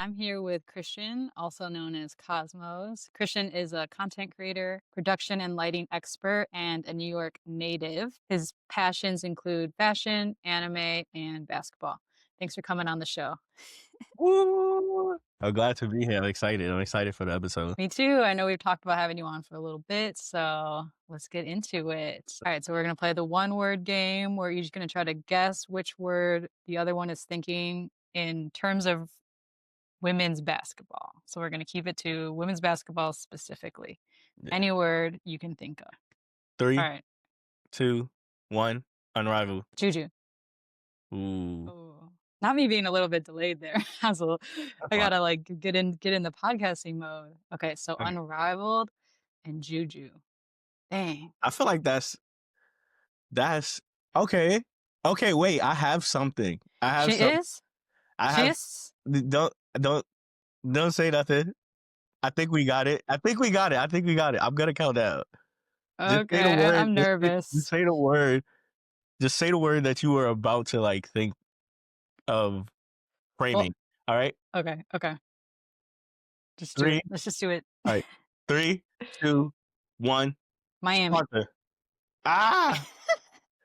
I'm here with Christian, also known as Cosmos. Christian is a content creator, production and lighting expert, and a New York native. His passions include fashion, anime, and basketball. Thanks for coming on the show. Woo! I'm glad to be here. I'm excited. I'm excited for the episode. Me too. I know we've talked about having you on for a little bit, so let's get into it. All right, so we're going to play the one word game where you're just going to try to guess which word the other one is thinking in terms of women's basketball. So we're going to keep it to women's basketball specifically. Yeah. Any word you can think of. All Three, right. 2, 1. Unrivaled. Juju. Ooh, Oh, not me being a little bit delayed there. that's I fine. gotta like get in the podcasting mode. Okay, so Okay. unrivaled and Juju. Dang. I feel like that's okay. Okay, wait. I have something. I have She some. is? I She have. is? Don't don't say nothing. I think we got it. I think we got it. I think we got it. I'm gonna count down. Just say the Okay, word. I'm Just nervous. say the word. Just say the word that you were about to like think of Well, framing. All right. okay. Just do Three. it. Let's just do it. All right. 3, 2, 1. Miami. Sponsor. Ah,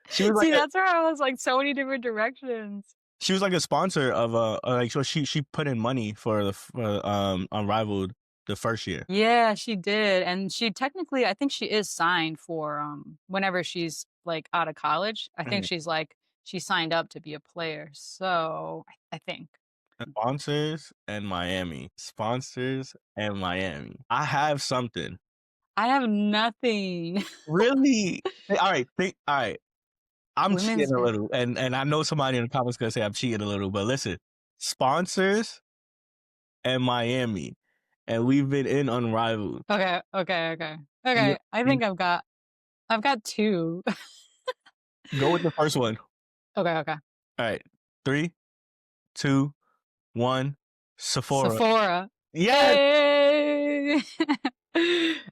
she was like See, a that's where I was like so many different directions. she was like a sponsor of like so she put in money for Unrivaled the first year. Yeah, she did. And she technically, I think she is signed for whenever she's like out of college. I think Mhm. she signed up to be a player. So I think. Sponsors and Miami. Sponsors and Miami. I have something. I have nothing. Really? All right, all right. I'm Women's cheating a bit. little, and I know somebody in the comments gonna say I'm cheating a little, but listen, sponsors and Miami, and we've been in Unrivaled. Okay. I You think I've got two. go with the first one. Okay. All right, 3, 2, 1. Sephora. Sephora. Yes. Hey.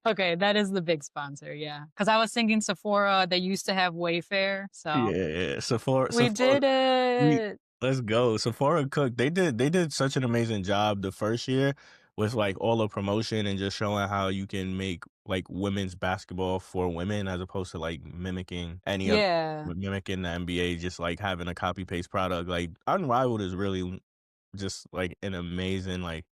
Okay, that is the big sponsor, yeah. Because I was thinking Sephora, they used to have Wayfair, so Yeah. Sephora. we Sephora. did We it. let's go. Sephora Cook. They did such an amazing job the first year with like all the promotion and just showing how you can make like women's basketball for women as opposed to like Yeah. mimicking the NBA, just like having a copy paste product. Like Unrivaled is really just like an amazing like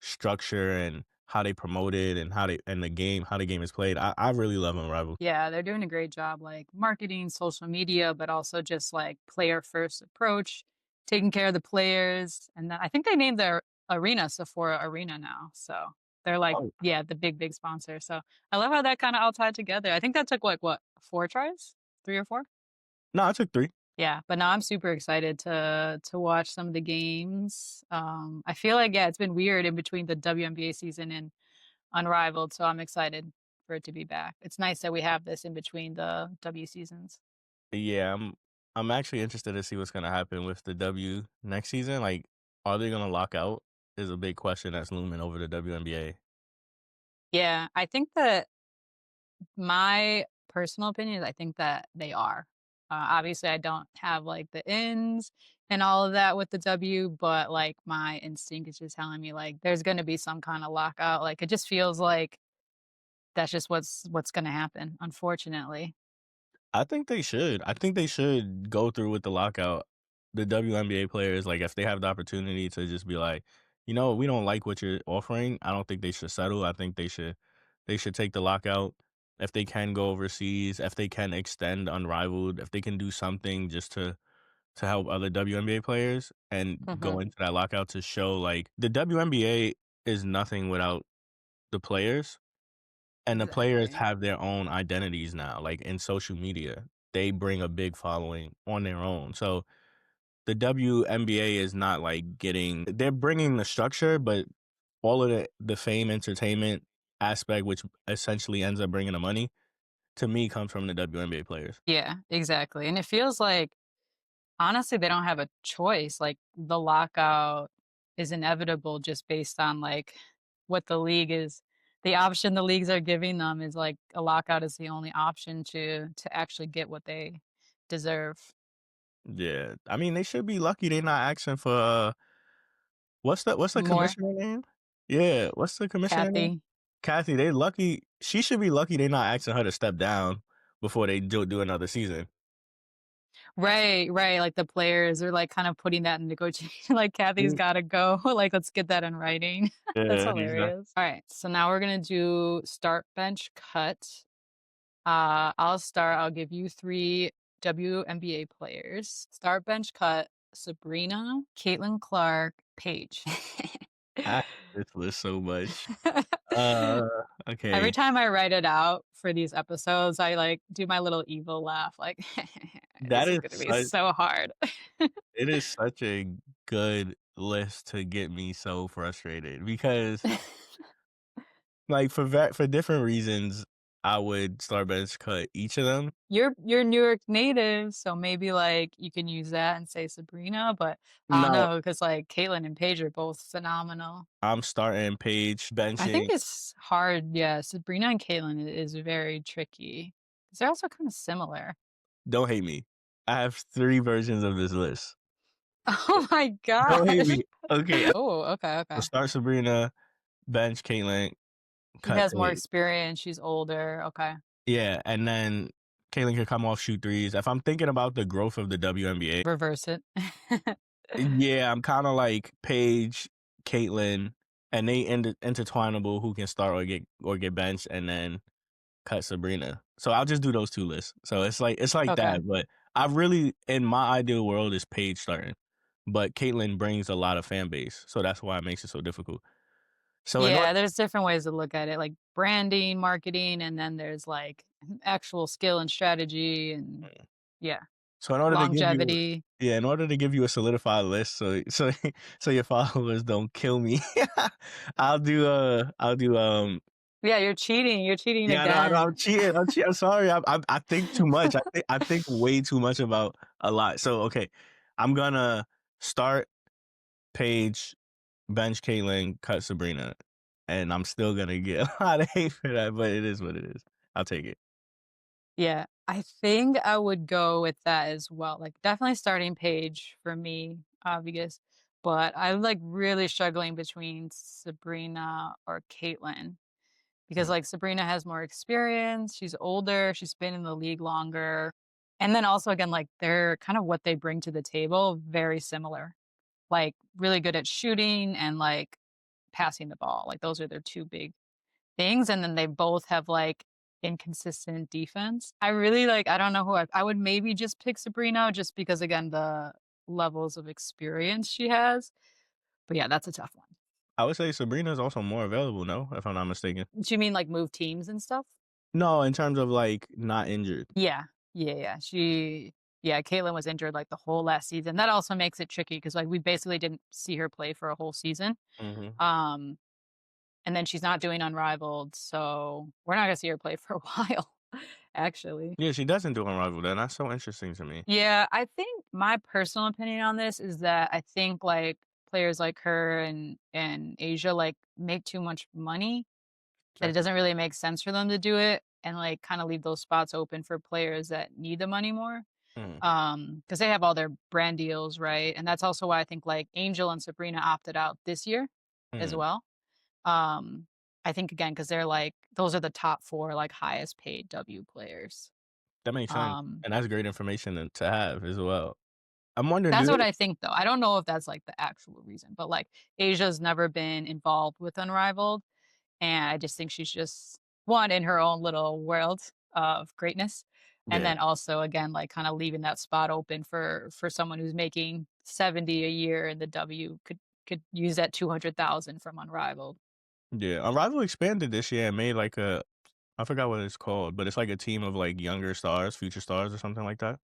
structure and how they promote it and how the game is played. I really love Unrivaled. Yeah, they're doing a great job, like marketing, social media, but also just like player first approach, taking care of the players. And I think they named their arena Sephora Arena now. So they're like, Oh yeah, the big sponsor. So I love how that kind of all tied together. I think that took like what, 4 tries? 3 or 4? no, I took 3. Yeah, but now I'm super excited to watch some of the games. I feel like yeah, it's been weird in between the WNBA season and Unrivaled, so I'm excited for it to be back. It's nice that we have this in between the W seasons. Yeah, I'm actually interested to see what's gonna happen with the W next season. Like, are they gonna lock out? Is a big question that's looming over the WNBA. Yeah, I think that my personal opinion is I think that they are. Obviously, I don't have like the ins and all of that with the W, but like my instinct is just telling me like there's going to be some kind of lockout. Like it just feels like that's just what's going to happen, unfortunately. I think they should. I think they should go through with the lockout. The WNBA players, like, if they have the opportunity to just be like, we don't like what you're offering. I don't think they should settle. I think they should take the lockout. If they can go overseas, if they can extend Unrivaled, if they can do something just to help other WNBA players and go Hmm. into that lockout to show like the WNBA is nothing without the players, and the players Exactly. have their own identities now. Like in social media, they bring a big following on their own. So the WNBA is not like they're bringing the structure, but all of the fame entertainment aspect, which essentially ends up bringing the money, to me comes from the WNBA players. Yeah, exactly. And it feels like honestly, they don't have a choice. Like the lockout is inevitable just based on like what the option the leagues are giving them is like a lockout is the only option to actually get what they deserve. Yeah, I mean they should be lucky they're not asking for What's the More commissioner name? Yeah, what's the commissioner name? Kathy. Kathy, they lucky she should be lucky they not asking her to step down before they do another season. Right, right, like, the players are, like, kind of putting that in negotiation, like, "Kathy's Mm, gotta go, like, let's get that in writing." That's yeah, exactly. hilarious. Alright, so now we're gonna do start, bench, cut. I'll start, I'll give you 3 WNBA players. Start, bench, cut, Sabrina, Caitlin Clark, Paige. I hate this list so much. Uh, Every okay. time I write it out for these episodes, I, like, do my little evil laugh, like, That "This is is gonna be such so hard." it is such a good list to get me so frustrated because, like, for different reasons, I would start bench cut each of them. You're New York native, so maybe, like, you can use that and say Sabrina, but I don't No, know, because like, Caitlin and Paige are both phenomenal. I'm starting Paige, I think benching. it's hard, yeah, Sabrina and Caitlin is very tricky, 'cause they're also kinda similar. Don't hate me. I have 3 versions of this list. Oh my Don't hate gosh. me. Okay, Oh, okay, so okay. start Sabrina, bench Caitlin, She cut has more Paige. experience, she's older, okay. Yeah, and then Caitlin can come off, shoot threes. If I'm thinking about the growth of the WNBA, Reverse it. yeah, I'm kinda like Paige, Caitlin, and they intertwinable who can start or get benched, and then cut Sabrina. So I'll just do those 2 lists. So it's like Okay. that, but I really in my ideal world is Paige starting, but Caitlyn brings a lot of fan base, so that's why it makes it so difficult. So in order Yeah, there's different ways to look at it, like branding, marketing, and then there's like actual skill and strategy and yeah, so in order to give you longevity. yeah, in order to give you a solidified list so your followers don't kill me, I'll do Yeah, you're cheating yeah, no, I know I'm again. cheating. I'm sorry. I think too much. I think way too much about a lot. So okay, I'm gonna start Paige, bench Caitlyn, cut Sabrina, and I'm still gonna get a lot of hate for that, but it is what it is. I'll take it. Yeah, I think I would go with that as well. Like definitely starting page for me, obvious. But I'm like really struggling between Sabrina or Caitlin because Mm, like Sabrina has more experience, she's older, she's been in the league longer. And then also again, like they're kind of what they bring to the table, very similar. Like really good at shooting and like passing the ball. Like those are their two big things, and then they both have, like, inconsistent defense. I really, like I don't know who I would maybe just pick Sabrina just because, again, the levels of experience she has, but yeah, that's a tough one. I would say Sabrina's also more available, no, if I'm not mistaken. Do you mean, like, move teams and stuff? No, in terms of like not injured. Yeah. Yeah, yeah, Caitlin was injured, like, the whole last season. That also makes it tricky because like, we basically didn't see her play for a whole season, Hmm. um, and then she's not doing Unrivaled, so we're not gonna see her play for a while, actually. Yeah, she doesn't do Unrivaled. Then that's so interesting to me. Yeah, I think my personal opinion on this is that I think like players like her and Asia like make too much money that it Exactly. doesn't really make sense for them to do it and like kind of leave those spots open for players that need the money more. Mm, Because they have all their brand deals, right? And that's also why I think like Angel and Sabrina opted out this year as mm. well. Um, I think again, because they're like those are the top four like highest paid W players. That makes sense, Um, and that's great information to have as well. I'm wondering, do That's what they? I think, though. I don't know if that's, like, the actual reason, but, like, Asia's never been involved with Unrivaled, and I just think she's just, 1, in her own little world of greatness, and Yeah, then also, again, like, kinda leaving that spot open for someone who's making 70 a year in the W could use that 200,000 from Unrivaled. yeah. Unrivaled expanded this year and made like a I forgot what it's called, but it's like a team of like younger stars, future stars, or something like that.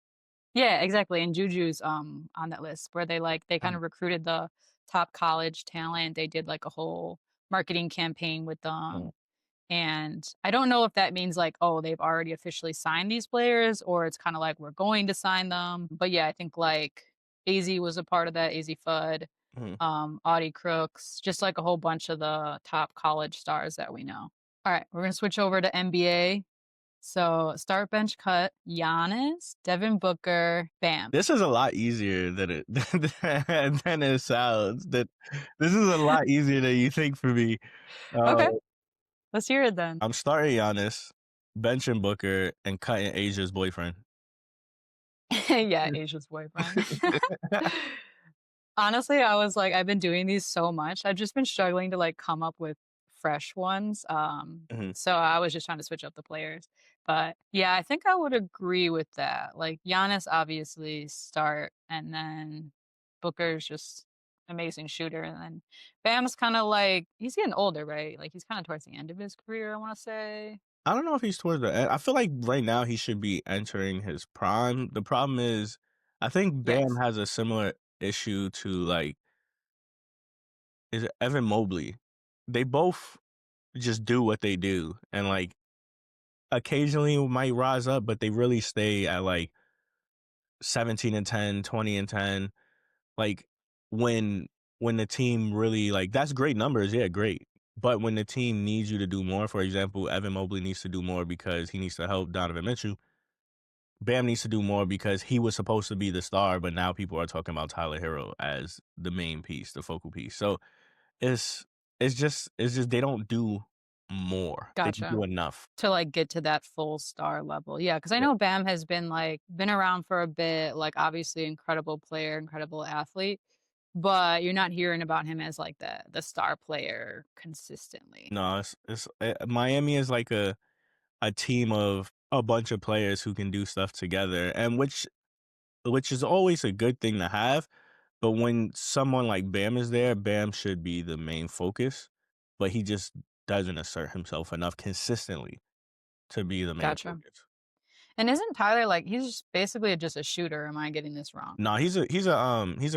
Yeah, exactly, and Juju's, on that list where they kinda Mm, recruited the top college talent, they did, like, a whole marketing campaign with mm, them. And I don't know if that means like, oh, they've already officially signed these players or it's kind of like we're going to sign them. But yeah, I think like AZ was a part of that, AZ Fudd, mm. Audie Crooks, just like a whole bunch of the top college stars that we know. All right, we're gonna switch over to NBA. So start bench cut, Giannis, Devin Booker, Bam. This is a lot easier than it than it sounds. That this is a lot easier than you think for me. Uh, Okay, let's hear it then. I'm starting Giannis, benching Booker, and cutting Asia's boyfriend. Yeah, Asia's boyfriend. Honestly, I was like, I've been doing these so much. I've just been struggling to like come up with fresh ones. Mhm. So I was just trying to switch up the players. But yeah, I think I would agree with that. Like Giannis obviously start and then Booker's just amazing shooter. And then Bam's kind of like he's getting older, right? Like he's kind of towards the end of his career, I want to say. I don't know if he's towards the end. I feel like right now he should be entering his prime. The problem is, I think Bam Yes. has a similar issue to like is it Evan Mobley. They both just do what they do, and like occasionally might rise up, but they really stay at like 17 and 10, 20 and 10. Like when when the team really like that's great numbers, yeah, great. But when the team needs you to do more, for example, Evan Mobley needs to do more because he needs to help Donovan Mitchell. Bam needs to do more because he was supposed to be the star, but now people are talking about Tyler Hero as the main piece, the focal piece. So it's it's just they don't do more. They don't Gotcha. do enough. To, like, get to that full star level. Yeah, because I Yeah. know Bam has been, like been around for a bit, like, obviously incredible player, incredible athlete, but you're not hearing about him as, like, the star player consistently. No, Miami is like a team of a bunch of players who can do stuff together, and which is always a good thing to have. But when someone like Bam is there, Bam should be the main focus, but he just doesn't assert himself enough consistently to be the main Gotcha. focus. And isn't Tyler, like he's just basically just a shooter, am I getting this wrong? No, he's a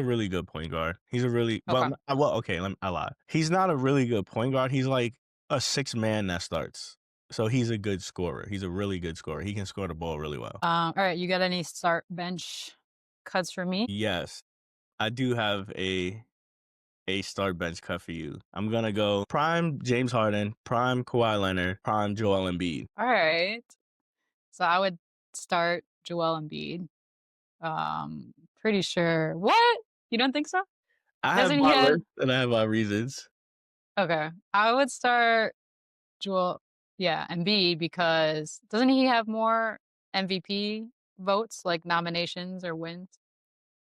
really good point guard. He's a really Okay. okay, I lied. He's not a really good point guard. He's like a six man that starts. So he's a good scorer. He's a really good scorer. He can score the ball really well. Alright, you got any start bench cuts for me? Yes, I do have a start bench cut for you. I'm gonna go prime James Harden, prime Kawhi Leonard, prime Joel Embiid. Alright. So I would start Joel Embiid. Pretty sure what? You don't think so? I have Doesn't he my have list and I have my reasons. okay. I would start Joel yeah, Embiid because doesn't he have more MVP votes, like nominations or wins?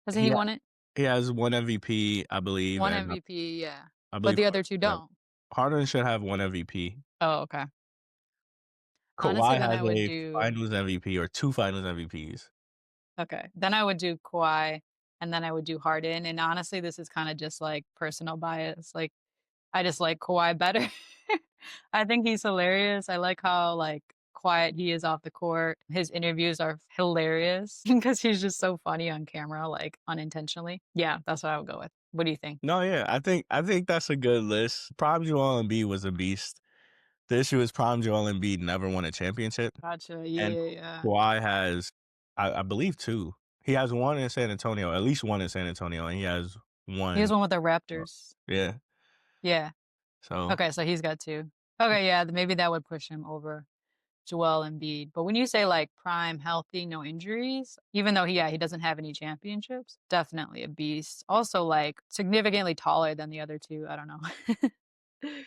Hasn't he He won it? he has one MVP, I believe, 1 and MVP, yeah. I But believe the other 2 don't. Harden should have one MVP. Oh, okay. Honestly, Kawhi then I has would a do Finals MVP or 2 Finals MVPs. okay. Then I would do Kawhi, and then I would do Harden, and honestly, this is kinda just, like, personal bias, like, I just like Kawhi better. I think he's hilarious. I like how, like, quiet he is off the court. His interviews are hilarious because he's just so funny on camera, like, unintentionally. Yeah, that's what I would go with. What do you think? No, yeah, I think that's a good list. Prime Joel Embiid was a beast. The issue is Prime Joel Embiid never won a championship, Gotcha. and Yeah, yeah. Kawhi has, I believe 2. He has 1 in San Antonio, at least 1 in San Antonio, and he has He was 1 one with the uh, Raptors. yeah, Yeah. so Okay, so he's got 2. Okay, yeah, maybe that would push him over Joel Embiid. But when you say, like, prime, healthy, no injuries, even though he doesn't have any championships, definitely a beast. Also, like, significantly taller than the other 2, I don't know.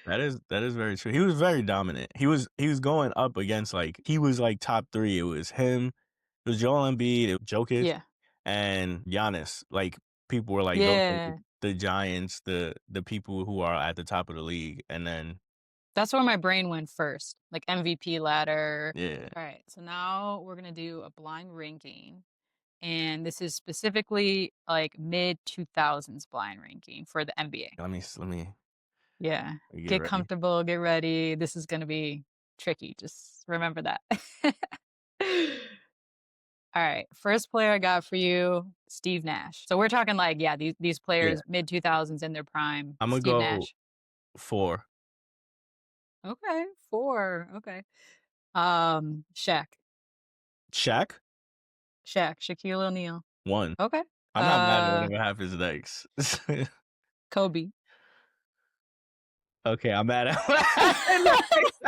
that is very true. He was very dominant. He was going up against, like he was, like, top 3. It was him, it was Joel Embiid, it was Jokic, Yeah. and Giannis. Like, people were like, "Those are Yeah. the giants, the people who are at the top of the league," and then That's where my brain went first, like MVP ladder. yeah. Alright, so now we're gonna do a blind ranking, and this is specifically, like, mid-2000s blind ranking for the NBA. Let me Yeah. get Get ready. comfortable, get ready. This is gonna be tricky, just remember that. Alright, first player I got for you, Steve Nash. So we're talking like, yeah, these Yeah, players mid-2000s in their prime, Imma Steve go Nash. 4. Okay, 4, okay. Shaq. Shaq? Shaquille O'Neal. 1. Okay. I'm not mad at Uh, whatever happens next. Kobe. Okay, I'm mad at what happened next.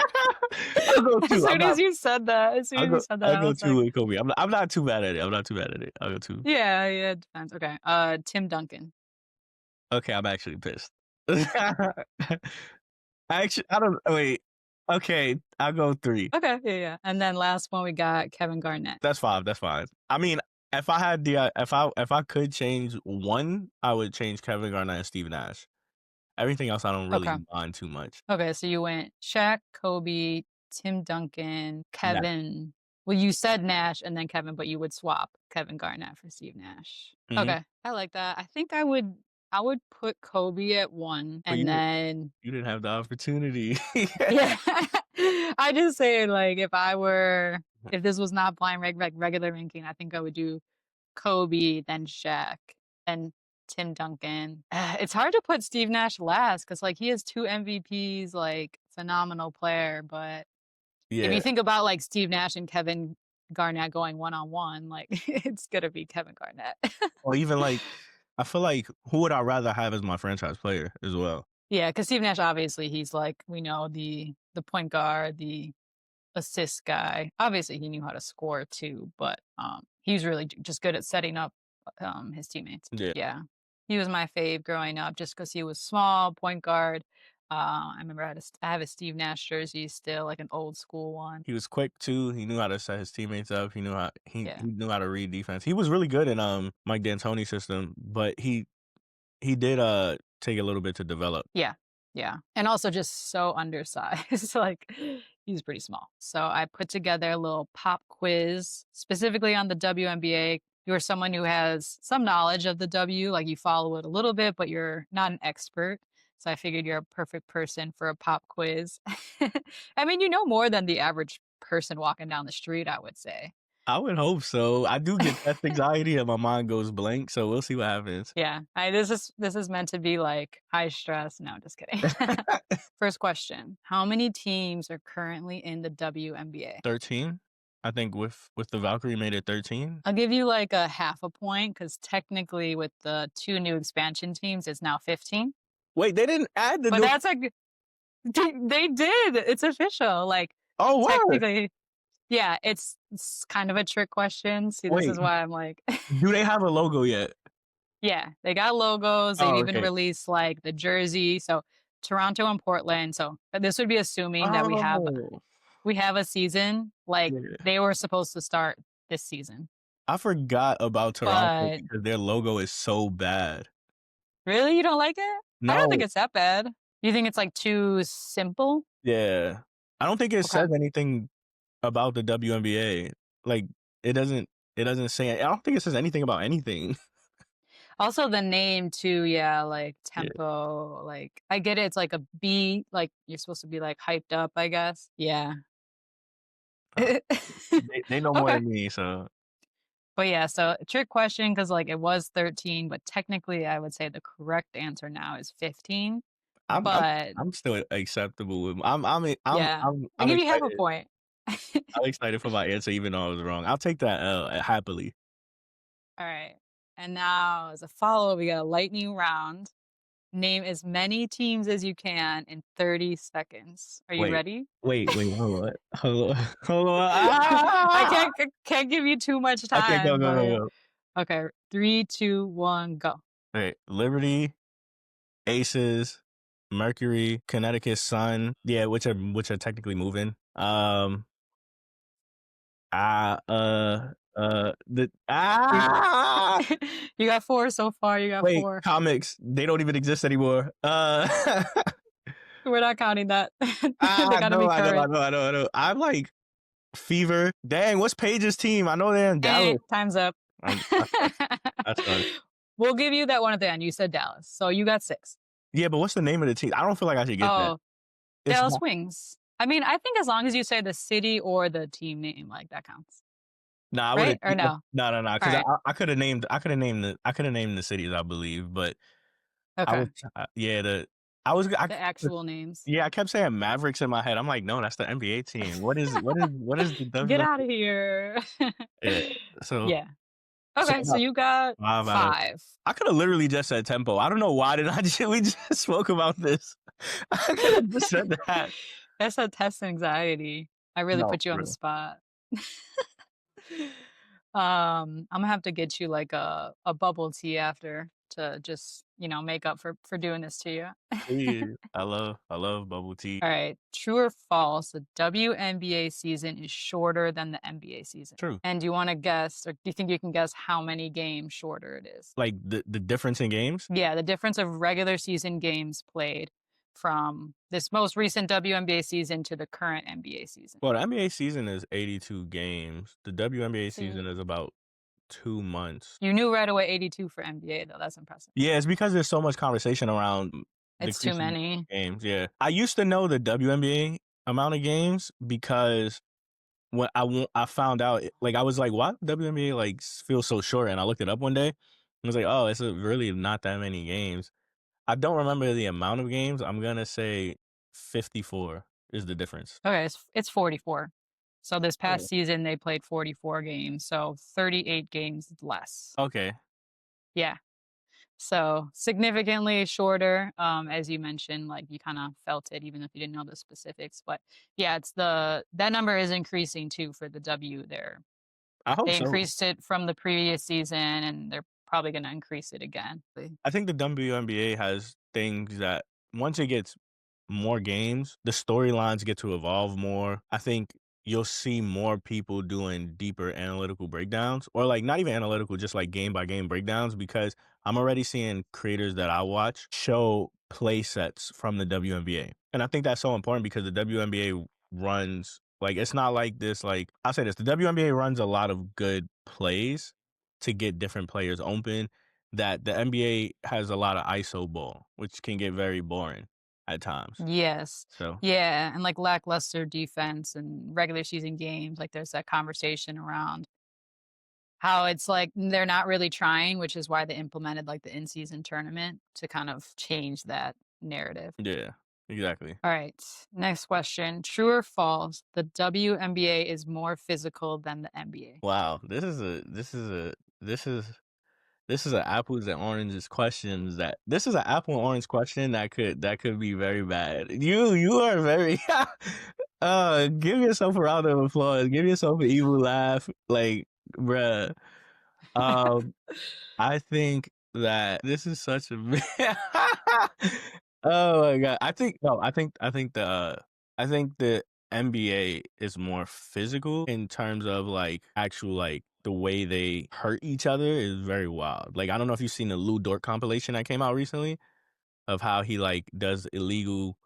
I'll go As 2. I'm soon not as you said that, as soon as you said that, I'll I go was like, 2 with Kobe. I'm not too bad at it. I'm not too bad at it. I'll go 2. yeah, yeah, it depends. Okay. Tim Duncan. Okay, I'm actually pissed. Actually, I don't wait. Okay, I'll go 3. Okay, yeah, yeah. And then last one we got Kevin Garnett. That's 5, that's fine. I mean, if I had the, if I could change 1, I would change Kevin Garnett and Steve Nash. Everything else I don't Okay. really mind too much. Okay, so you went Shaq, Kobe, Tim Duncan, Nash. Kevin. Well, you said Nash and then Kevin, but you would swap Kevin Garnett for Steve Nash. Mhm. Okay, I like that. I think I would put Kobe at 1 But and then you didn't have the opportunity. yeah. I just say like if this was not blind regular ranking, I think I would do Kobe, then Shaq, then Tim Duncan. It's hard to put Steve Nash last because like he has 2 MVPs, like phenomenal player. But if Yeah. you think about like Steve Nash and Kevin Garnett going one on one, like it's gonna be Kevin Garnett. Or even, like, I feel like who would I rather have as my franchise player as well? Yeah, because Steve Nash obviously he's like we know the point guard, the assist guy. Obviously, he knew how to score too, but he was really just good at setting up his teammates. Yeah. Yeah, he was my fave growing up, just because he was small, point guard. I remember I have a Steve Nash jersey still, like an old school one. He was quick too. He knew how to set his teammates up. He knew how Yeah, he knew how to read defense. He was really good in Mike D'Antoni's system, but he did take a little bit to develop. yeah, yeah, and also just so undersized. Like he's pretty small. So I put together a little pop quiz specifically on the WNBA. You're someone who has some knowledge of the W, like you follow it a little bit, but you're not an expert. So I figured you're a perfect person for a pop quiz. I mean, you know more than the average person walking down the street, I would say. I would hope so. I do get test anxiety and my mind goes blank, so we'll see what happens. Yeah, this is meant to be like high stress. No, just kidding. First question: how many teams are currently in the WNBA? 13? I think with the Valkyrie made it 13. I'll give you like a half a point because technically, with the 2 new expansion teams, it's now 15. Wait, they didn't add the But new. that's like they did. It's official. Like Oh, word. technically, yeah. It's kind of a trick question. See, this Wait, is why I'm like, do they have a logo yet? yeah, they got logos. They've Oh, even okay. released like the jersey. So Toronto and Portland. So this would be assuming that Oh, we have a season. Like yeah. they were supposed to start this season. I forgot about Toronto But because their logo is so bad. really, you don't like it? I don't think No, it's that bad. You think it's like too simple? yeah. I don't think it Okay. says anything about the WNBA. Like, it doesn't say I don't think it says anything about anything. Also the name too, yeah, like Yeah. tempo, like I get it, it's like a beat, like you're supposed to be like hyped up, I guess. Yeah. Uh, they know more Okay. than me, so But yeah, so trick question because like it was 13, but technically I would say the correct answer now is 15. I'm I'm But I'm still acceptable with yeah, I I'm give you half a excited. point. I'm excited for my answer even though I was wrong. I'll take that L, happily. All right. And now as a follow-up, we got a lightning round. Name as many teams as you can in 30 seconds. Are you Wait, ready? wait, hold on, hold on, hold on. I Ah! can't give you too much Okay, go, time, go, but go, yeah. go. Okay, 3, 2, 1, go. Wait, Liberty, Aces, Mercury, Connecticut Sun, yeah, which are technically moving. The You you got 4 so far, you got wait, 4. comics, they don't even exist anymore. We're not counting that. They gotta No, be I know, I current. know, I know, I know. I'm like Fever. Dang, what's Paige's team? I know they're in Dallas. Time's up. That's done. That's done. We'll give you that one at the end. You said Dallas, so you got 6. Yeah, but what's the name of the team? I don't feel like I should get that. Oh, It's Dallas not. Wings. I mean, I think as long as you say the city or the team name, like, that counts. Nah, I would have. Right? Or no? No, no, no. Because Alright. I could have named the cities, I believe, but I Okay. was, yeah, I was, I, The actual names. yeah, I kept saying Mavericks in my head. I'm like, no, that's the NBA team. What is the Get WNBA? out of here. Yeah. So, Yeah. so Okay, so you got 5 out of. 5. I could have literally just said tempo. I don't know why did I just we just spoke about this. I could have just said that. That's a test anxiety. I really No, put you for on the real. spot. Imma have to get you, like, a bubble tea after to just, make up for doing this to you. Please. I love bubble tea. Alright, true or false, the WNBA season is shorter than the NBA season? True. And do you wanna guess or do you think you can guess how many games shorter it is? Like, the difference in games? Yeah, the difference of regular season games played from this most recent WNBA season to the current NBA season. Well, the NBA season is 82 games. The WNBA season See, is about 2 months. you knew right away 82 for NBA though, that's impressive. Yeah, it's because there's so much conversation around It's too decreasing many. games, yeah. I used to know the WNBA amount of games because when I found out, like, I was like, "Why WNBA, like, feel so short?" And I looked it up one day, and I was like, "Oh, it's really not that many games." I don't remember the amount of games. I'm gonna say 54 is the difference. Okay, it's 44. So this Okay. past season, they played 44 games, so 38 games less. Okay. Yeah. So significantly shorter, as you mentioned, like you kind of felt it even if you didn't know the specifics. But yeah, it's that number is increasing too for the W there. I hope They so. increased it from the previous season and they're probably gonna increase it again. I think the WNBA has things that once it gets more games, the storylines get to evolve more. I think you'll see more people doing deeper analytical breakdowns or like not even analytical, just like game by game breakdowns because I'm already seeing creators that I watch show play sets from the WNBA. And I think that's so important because the WNBA runs like it's not like this like I'll say this, the WNBA runs a lot of good plays to get different players open that the NBA has a lot of ISO ball, which can get very boring at times. Yes. So, Yeah, and like lackluster defense and regular season games, like there's that conversation around how it's like they're not really trying, which is why they implemented like the in-season tournament to kind of change that narrative. yeah, exactly. All right, next question. True or false? The WNBA is more physical than the NBA. Wow, this is a apples and oranges questions that this is an apple and orange question that could be very bad. You are very give yourself a round of applause. Give yourself an evil laugh. Like, bruh. Um I think that this is such a Oh my god. I think no, I think the NBA is more physical in terms of like actual like the way they hurt each other is very wild. Like I don't know if you've seen the Lou Dort compilation that came out recently of how he like does illegal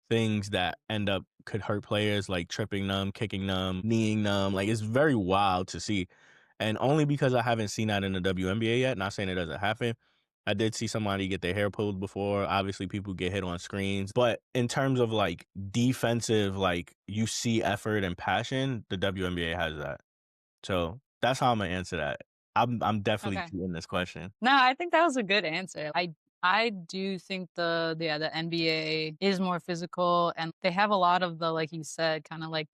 things that end up could hurt players, like tripping them, kicking them, kneeing them. Like it's very wild to see. And only because I haven't seen that in the WNBA yet, not saying it doesn't happen. I did see somebody get their hair pulled before. Obviously, people get hit on screens. But in terms of like defensive, like you see effort and passion, the WNBA has that. So that's how I'm gonna answer that. I'm definitely Okay. cheating this question. No, I think that was a good answer. I do think the NBA is more physical and they have a lot of the like you said, kind of like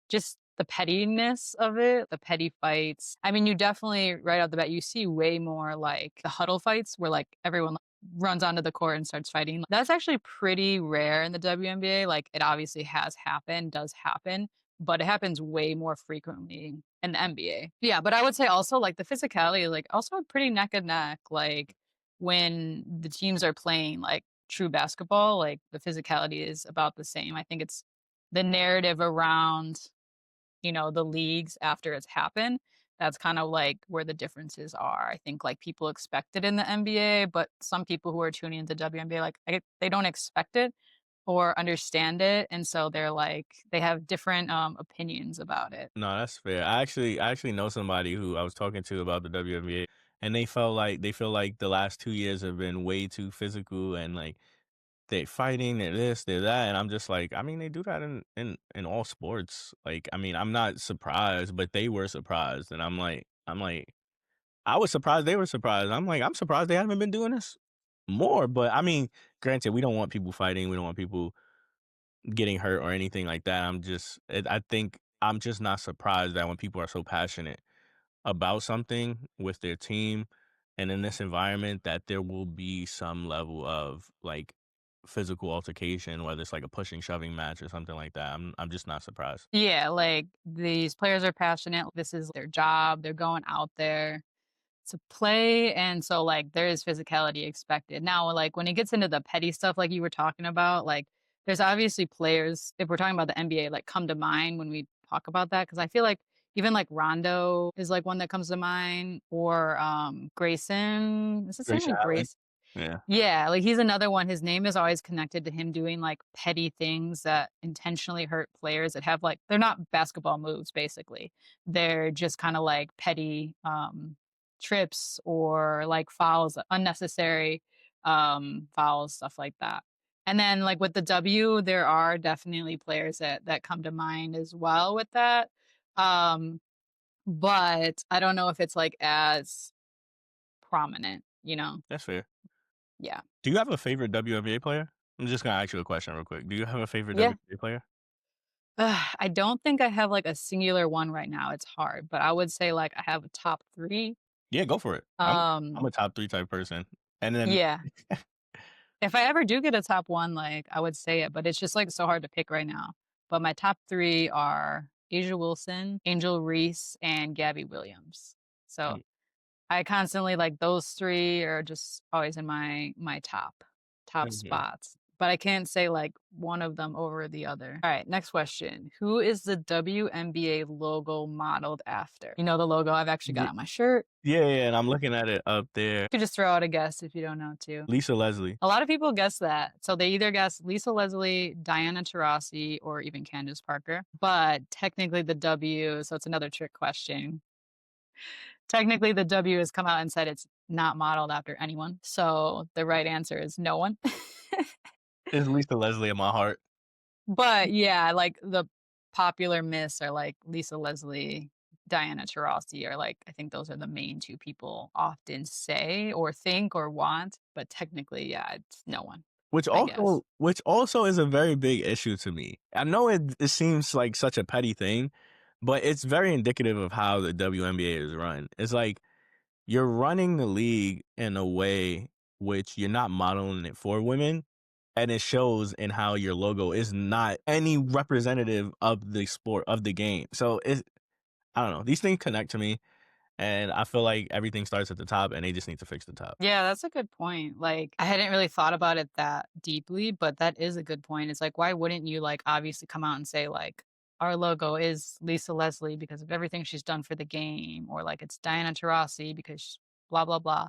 just the pettiness of it, the petty fights. I mean, you definitely right out the bat, you see way more like the huddle fights where like everyone runs onto the court and starts fighting. That's actually pretty rare in the WNBA. Like it obviously has happened, does happen, but it happens way more frequently in the NBA. Yeah, but I would say also like the physicality is like also pretty neck and neck. Like when the teams are playing like true basketball, like the physicality is about the same. I think it's the narrative around the leagues after it's happened, that's kind of like where the differences are. I think like people expect it in the NBA, but some people who are tuning into WNBA, like they don't expect it or understand it. And so they're like, they have different opinions about it. No, that's fair. I actually know somebody who I was talking to about the WNBA, and they feel like the last 2 years have been way too physical and like they're fighting, they're this, they're that, and I'm just like, I mean, they do that in all sports. Like, I mean, I'm not surprised, but they were surprised, and I'm like, I was surprised they were surprised. I'm like, I'm surprised they haven't been doing this more. But I mean, granted, we don't want people fighting, we don't want people getting hurt or anything like that. I think I'm just not surprised that when people are so passionate about something with their team and in this environment that there will be some level of like physical altercation, whether it's like a pushing, shoving match or something like that. I'm just not surprised. Yeah, like, these players are passionate, this is their job, they're going out there to play, and so, like, there is physicality expected. Now, like, when it gets into the petty stuff like you were talking about, like, there's obviously players, if we're talking about the NBA, like, come to mind when we talk about that, because I feel like even, like, Rondo is, like, one that comes to mind, or, Grayson is his name, Grayson like, Allen. Grace? Yeah. Yeah, like, he's another one, his name is always connected to him doing, like, petty things that intentionally hurt players that have, like, they're not basketball moves, basically. They're just kinda, like, petty, trips or, like, fouls, unnecessary, fouls, stuff like that. And then, like, with the W, there are definitely players that come to mind as well with that, um, but I don't know if it's, like, as prominent, you know? That's fair. Yeah. Do you have a favorite WNBA player? I'm just gonna ask you a question real quick. Do you have a favorite Yeah. WNBA player? I don't think I have, like, a singular one right now, it's hard, but I would say, like, I have a top 3. Yeah, go for it. I'm Um, a top 3 type person. And then yeah. If I ever do get a top 1, like, I would say it, but it's just, like, so hard to pick right now. But my top 3 are Asia Wilson, Angel Reese, and Gabby Williams. So, mm, I constantly like, those 3 are just always in my top mhm. spots, but I can't say, like, one of them over the other. Alright, next question. Who is the WNBA logo modeled after? You know the logo? I've actually got Ye it on my shirt. yeah, yeah, and I'm looking at it up there. You could just throw out a guess if you don't know too. Lisa Leslie. A lot of people guess that. So they either guess Lisa Leslie, Diana Taurasi, or even Candace Parker, but technically the W, so it's another trick question. Technically, the W has come out and said it's not modeled after anyone, so the right answer is no one. It's Lisa Leslie in my heart. But, yeah, like, the popular myths are, like, Lisa Leslie, Diana Taurasi are, like, I think those are the main 2 people often say or think or want, but technically, yeah, it's no one, I guess. Which also is a very big issue to me. I know it seems like such a petty thing, but it's very indicative of how the WNBA is run. It's like you're running the league in a way which you're not modeling it for women, and it shows in how your logo is not any representative of the sport, of the game. So it's I don't know, these things connect to me, and I feel like everything starts at the top, and they just need to fix the top. Yeah, that's a good point. Like, I hadn't really thought about it that deeply, but that is a good point. It's like, why wouldn't you like obviously come out and say like our logo is Lisa Leslie because of everything she's done for the game, or like it's Diana Taurasi because blah blah blah.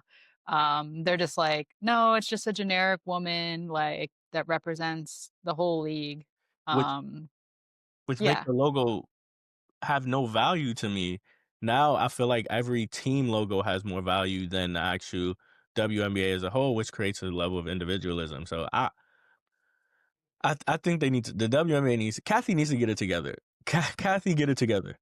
They're just like, no, it's just a generic woman like that represents the whole league. Which Um, which makes yeah, the logo have no value to me. Now I feel like every team logo has more value than the actual WNBA as a whole, which creates a level of individualism. So I think they need to the WNBA needs Kathy needs to get it together. Kathy, get it together.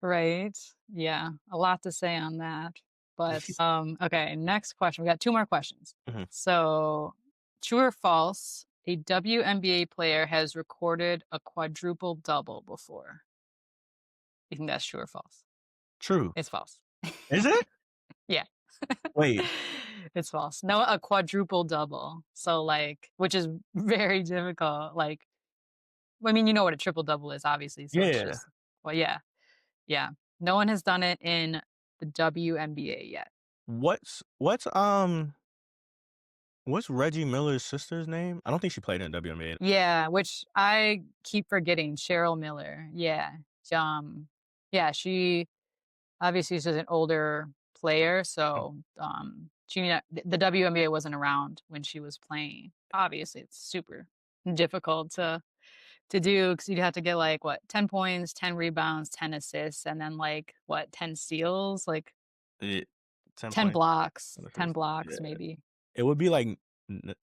right. Yeah, a lot to say on that. But okay, next question. We got 2 more questions. Mhm. So, true or false, a WNBA player has recorded a quadruple double before. You think that's true or false? True. It's false. Is it? Yeah. Wait. It's false. No, a quadruple double. So, like, which is very difficult. Like, I mean, you know what a triple double is, obviously. So it's Yeah. just, well, yeah. Yeah. No one has done it in the WNBA yet. What's Reggie Miller's sister's name? I don't think she played in WNBA. Yeah, which I keep forgetting, Cheryl Miller. Yeah. Yeah, she obviously is an older player, so, the WNBA wasn't around when she was playing. Obviously, it's super difficult to do because 'cause you'd have to get, like, what, 10 points, 10 rebounds, 10 assists, and then, like, what, 10 steals? Like, Eh, 10 10 points blocks, in the 10 first. blocks Yeah. maybe. It would be like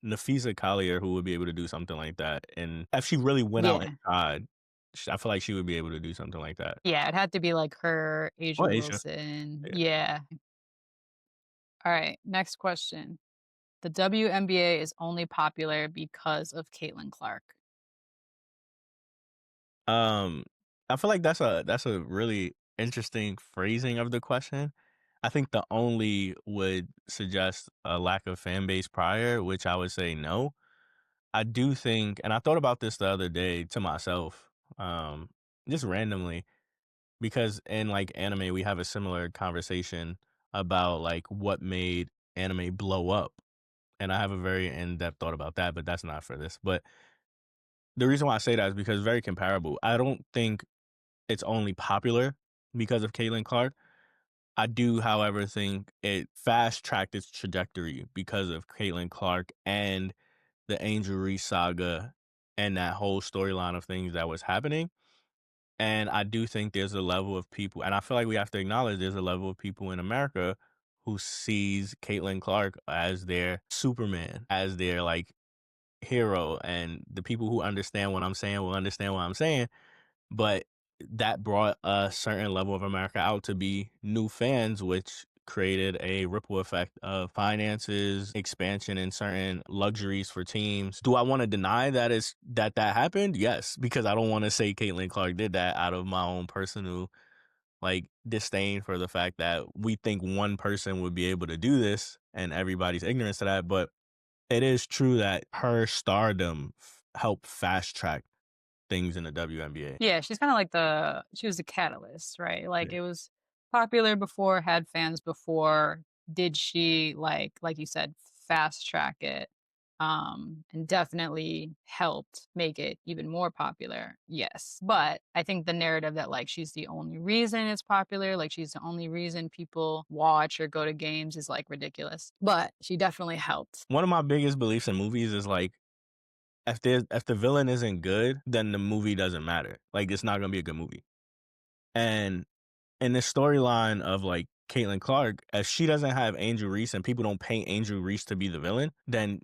Nafisa Collier who would be able to do something like that, and if she really went out and Yeah. tried, I feel like she would be able to do something like that. Yeah, it had to be like her, Asia Or Asia. Wilson. Yeah. Yeah. Alright, next question. The WNBA is only popular because of Caitlin Clark. Um, I feel like that's a really interesting phrasing of the question. I think the only would suggest a lack of fan base prior, which I would say no. I do think, and I thought about this the other day to myself, um, just randomly, because in like anime, we have a similar conversation about like what made anime blow up. And I have a very in depth thought about that, but that's not for this. But the reason why I say that is because it's very comparable. I don't think it's only popular because of Caitlin Clark. I do, however, think it fast tracked its trajectory because of Caitlin Clark and the Angel Reese saga and that whole storyline of things that was happening. And I do think there's a level of people, and I feel like we have to acknowledge there's a level of people in America who sees Caitlin Clark as their Superman, as their like hero. And the people who understand what I'm saying will understand what I'm saying. But that brought a certain level of America out to be new fans, which created a ripple effect of finances, expansion, and certain luxuries for teams. Do I want to deny that happened? Yes, because I don't want to say Caitlin Clark did that out of my own personal like disdain for the fact that we think one person would be able to do this and everybody's ignorance to that. But it is true that her stardom helped fast track things in the WNBA. Yeah, she's kinda like she was the catalyst, right? Like, Yeah. it was popular before, had fans before. Did she, like you said, fast track it, and definitely helped make it even more popular? Yes, but I think the narrative that, like, she's the only reason it's popular, like, she's the only reason people watch or go to games is, like, ridiculous, but she definitely helped. One of my biggest beliefs in movies is like if the villain isn't good, then the movie doesn't matter. Like it's not gonna be a good movie. And in this storyline of like Caitlin Clark, if she doesn't have Angel Reese and people don't paint Angel Reese to be the villain, then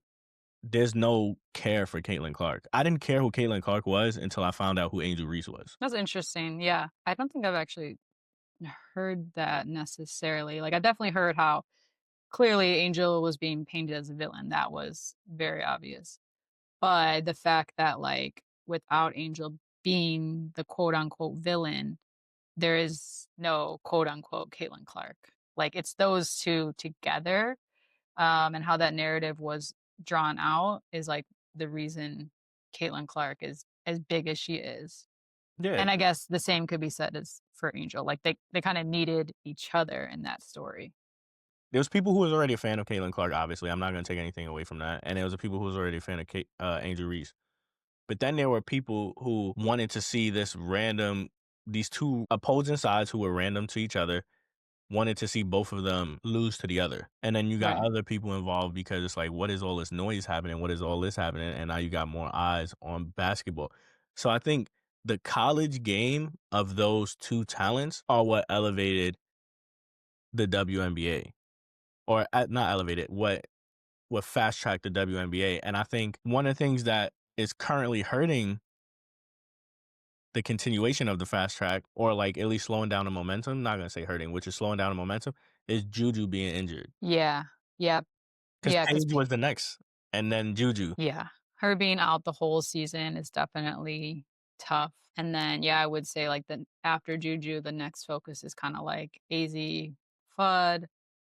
there's no care for Caitlin Clark. I didn't care who Caitlin Clark was until I found out who Angel Reese was. That's interesting, yeah. I don't think I've actually heard that necessarily. Like, I definitely heard how clearly Angel was being painted as a villain. That was very obvious. But the fact that, like, without Angel being the quote unquote villain, there is no quote unquote Caitlin Clark. Like, it's those two together, and how that narrative was drawn out is like the reason Caitlin Clark is as big as she is. Yeah. And I guess the same could be said as for Angel. Like they kind of needed each other in that story. There was people who was already a fan of Caitlin Clark, obviously. I'm not gonna take anything away from that. And there was a people who was already a fan of Angel Reese. But then there were people who wanted to see these two opposing sides who were random to each other, wanted to see both of them lose to the other. And then you got Right. other people involved because it's like, what is all this noise happening? What is all this happening? And now you got more eyes on basketball. So I think the college game of those two talents are what elevated the WNBA, or not elevated, what fast tracked the WNBA. And I think one of the things that is currently hurting the continuation of the fast track, or like at least slowing down the momentum, not gonna say hurting, which is slowing down the momentum, is Juju being injured. Yeah. Yeah. Because Yeah. Because Paige was the next, and then Juju. yeah, her being out the whole season is definitely tough. And then yeah, I would say like the after Juju, the next focus is kind of like AZ Fudd.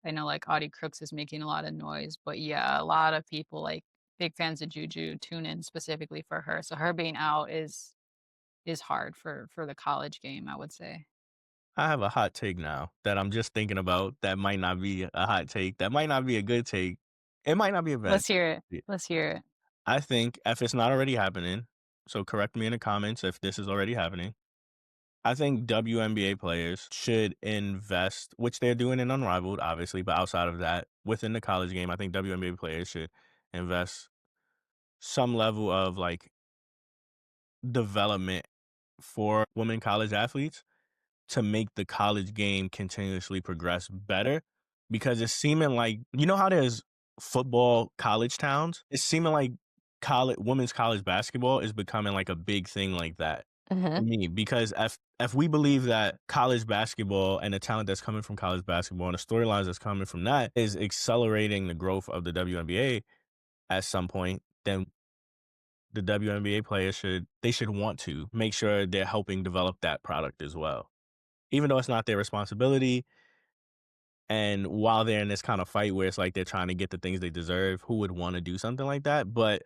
I know like Audie Crooks is making a lot of noise, but yeah, a lot of people like big fans of Juju tune in specifically for her. So her being out is hard for the college game, I would say. I have a hot take now that I'm just thinking about that might not be a hot take, that might not be a good take. It might not be a bad Let's hear it. take. Let's hear it. I think if it's not already happening, so correct me in the comments if this is already happening. I think WNBA players should invest, which they're doing in Unrivaled, obviously, but outside of that, within the college game, I think WNBA players should invest some level of like development for women college athletes to make the college game continuously progress better, because it's seeming like, you know how there's football college towns? It's seeming like women's college basketball is becoming like a big thing like that to Mhm. me, because if we believe that college basketball and the talent that's coming from college basketball and the storylines that's coming from that is accelerating the growth of the WNBA at some point, then the WNBA players should want to make sure they're helping develop that product as well. Even though it's not their responsibility, And while they're in this kind of fight where it's like they're trying to get the things they deserve, who would want to do something like that? But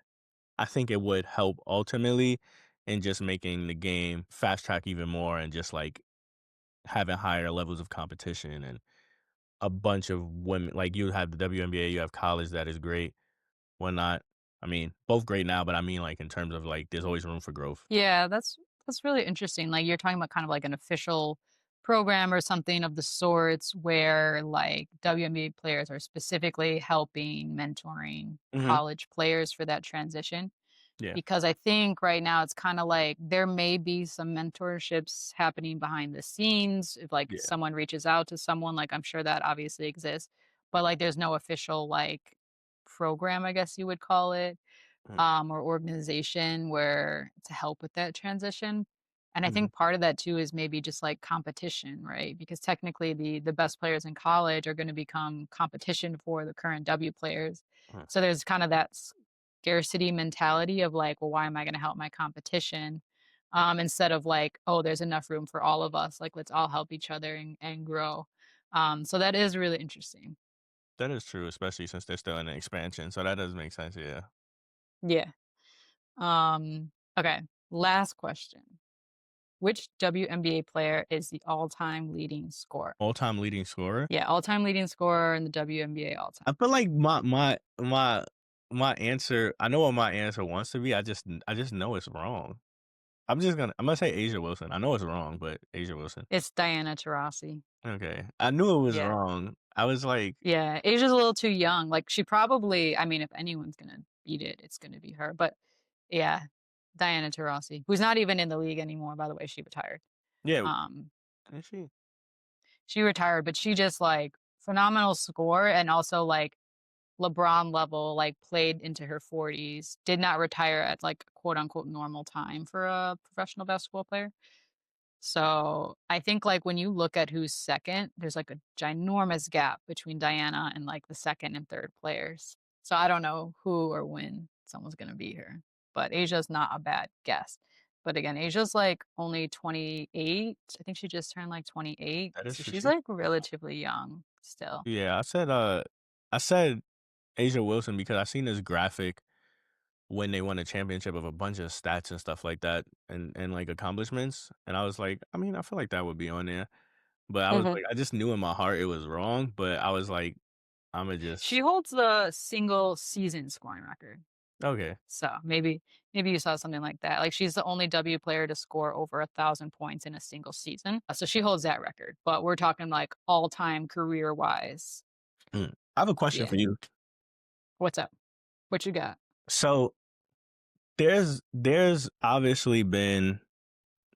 I think it would help ultimately in just making the game fast track even more and just like having higher levels of competition and a bunch of women. Like you have the WNBA, you have college that is great, whatnot. I mean, both great now, but I mean like in terms of like there's always room for growth. Yeah, that's really interesting. Like you're talking about kind of like an official program or something of the sorts where like WNBA players are specifically helping mentoring Hmm. college players for that transition. Yeah. Because I think right now it's kind of like there may be some mentorships happening behind the scenes. If like Yeah. someone reaches out to someone, like I'm sure that obviously exists, but like there's no official like program, I guess you would call it, or organization where to help with that transition. And I Mm-hmm. think part of that too is maybe just like competition, right? Because technically the best players in college are going to become competition for the current W players. So there's kind of that scarcity mentality of like, well, why am I going to help my competition? Instead of like, oh, there's enough room for all of us. Like, let's all help each other and grow. So that is really interesting. That is true, especially since they're still in an expansion. So that does make sense. Yeah. Yeah. Okay. Last question. Which WNBA player is the all-time leading scorer? All time leading scorer. Yeah, all-time leading scorer in the WNBA all-time. I feel like my answer. I know what my answer wants to be. I just know it's wrong. I'm gonna say Asia Wilson. I know it's wrong, but Asia Wilson. It's Diana Taurasi. Okay. I knew it was Yeah. wrong. I was like, Yeah, Asia's a little too young. Like she probably, I mean, if anyone's gonna beat it, it's gonna be her. But yeah, Diana Taurasi, who's not even in the league anymore, by the way, she retired. yeah, Um, is she? she retired, but she just like phenomenal score and also like LeBron level, like played into her 40s, did not retire at like quote unquote normal time for a professional basketball player. So I think like when you look at who's second, there's like a ginormous gap between Diana and like the second and third players. So I don't know who or when someone's gonna beat her. But Asia's not a bad guess. But again, Asia's like only 28. I think she just turned like 28. That is So true. she's She, like relatively young still. yeah, I said Asia Wilson because I seen this graphic when they won a championship of a bunch of stats and stuff like that and like accomplishments. And I was like, I mean, I feel like that would be on there. But I was Mhm. like, I just knew in my heart it was wrong. But I was like, I'ma She just holds the single season scoring record. okay. So maybe you saw something like that. Like she's the only W player to score over 1,000 points in a single season. So she holds that record. But we're talking like all time career wise. I have a question Yeah. for you. What's up? What you got? So there's obviously been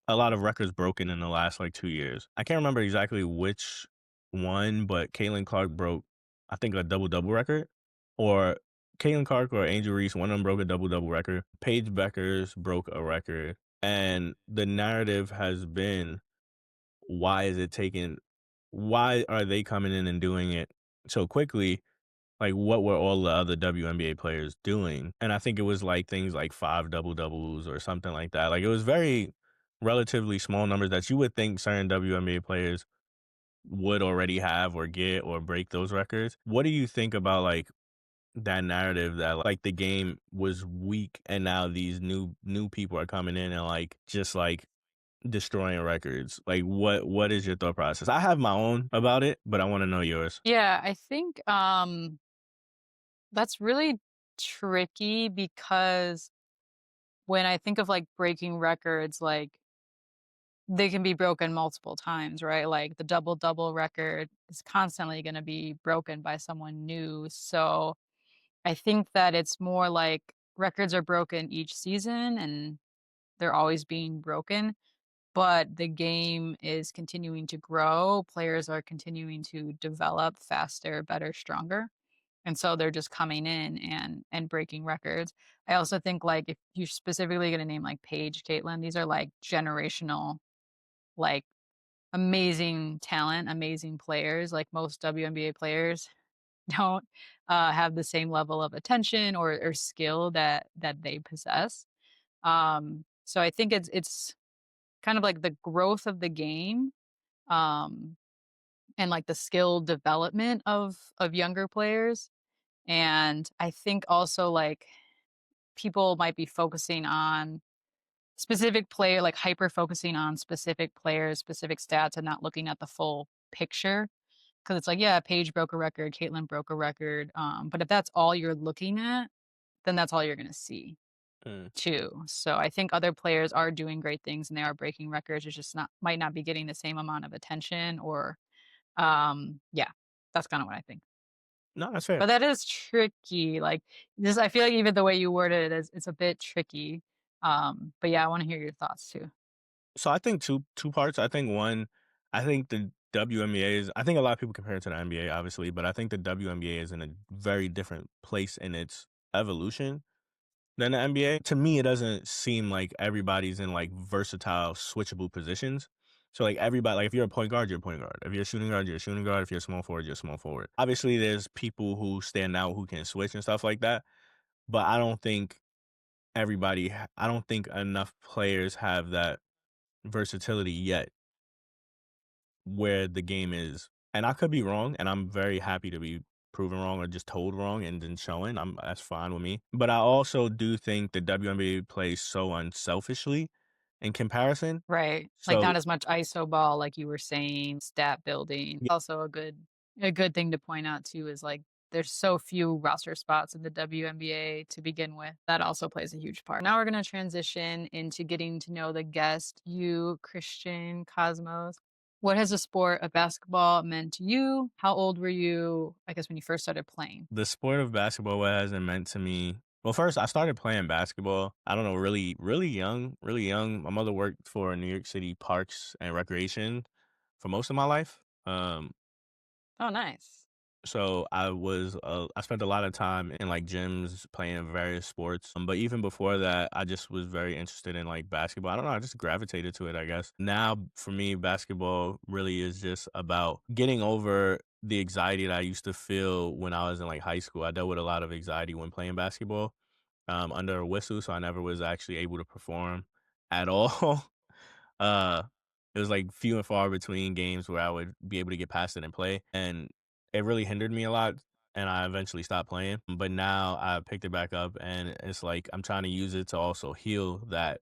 a lot of records broken in the last like 2 years. I can't remember exactly which one, but Caitlin Clark broke, I think, a double double record, or Caitlin Clark or Angel Reese. One of them broke a double double record. Paige Beckers broke a record, and the narrative has been, why is it taking? Why are they coming in and doing it so quickly? Like, what were all the other WNBA players doing? And I think it was, like, things like 5 double-doubles or something like that. Like, it was very relatively small numbers that you would think certain WNBA players would already have or get or break those records. What do you think about, like, that narrative that, like, the game was weak and now these new people are coming in and, like, just, like, destroying records? Like, what is your thought process? I have my own about it, but I wanna know yours. Yeah, I think that's really tricky because when I think of like breaking records, like they can be broken multiple times, right? Like the double double record is constantly going to be broken by someone new. So I think that it's more like records are broken each season and they're always being broken, but the game is continuing to grow. Players are continuing to develop faster, better, stronger. And so they're just coming in and breaking records. I also think like if you're specifically going to name like Paige, Caitlin, these are like generational, like amazing talent, amazing players. Like most WNBA players don't have the same level of attention or skill that they possess. So I think it's kind of like the growth of the game. Um, and like the skill development of younger players. And I think also like people might be focusing on specific player, like hyper focusing on specific players, specific stats, and not looking at the full picture. Because it's like, yeah, Paige broke a record, Caitlin broke a record. But if that's all you're looking at, then that's all you're going to see Mm. too. So I think other players are doing great things and they are breaking records. It's just not might not be getting the same amount of attention or yeah, that's kind of what I think. No, that's fair. But that is tricky. Like this, I feel like even the way you worded it is it's a bit tricky. But yeah, I want to hear your thoughts too. So I think two parts. I think one, I think the WNBA is. I think a lot of people compare it to the NBA, obviously, but I think the WNBA is in a very different place in its evolution than the NBA. To me, it doesn't seem like everybody's in like versatile, switchable positions. So like everybody, like if you're a point guard, you're a point guard. If you're a shooting guard, you're a shooting guard. If you're a small forward, you're a small forward. Obviously, there's people who stand out who can switch and stuff like that. But I don't think I don't think enough players have that versatility yet where the game is. And I could be wrong, and I'm very happy to be proven wrong or just told wrong and then showing. That's fine with me. But I also do think the WNBA plays so unselfishly in comparison. Right. Like So not as much ISO ball like you were saying, stat building. yeah, Also a good thing to point out too is like there's so few roster spots in the WNBA to begin with. That also plays a huge part. Now we're going to transition into getting to know the guest, you, Christian Cosmos. What has the sport of basketball meant to you? How old were you, I guess, when you first started playing? the sport of basketball, what has it meant to me? Well, first I started playing basketball. I don't know, really, really young, really young. My mother worked for New York City Parks and Recreation for most of my life. Oh, nice. So I spent a lot of time in like gyms playing various sports. But even before that, I just was very interested in like basketball. I don't know, I just gravitated to it, I guess. Now for me, basketball really is just about getting over the anxiety that I used to feel when I was in like high school. I dealt with a lot of anxiety when playing basketball under a whistle, so I never was actually able to perform at all. Uh, it was, like, few and far between games where I would be able to get past it and play, and it really hindered me a lot, and I eventually stopped playing, but now I picked it back up, and it's like I'm trying to use it to also heal that,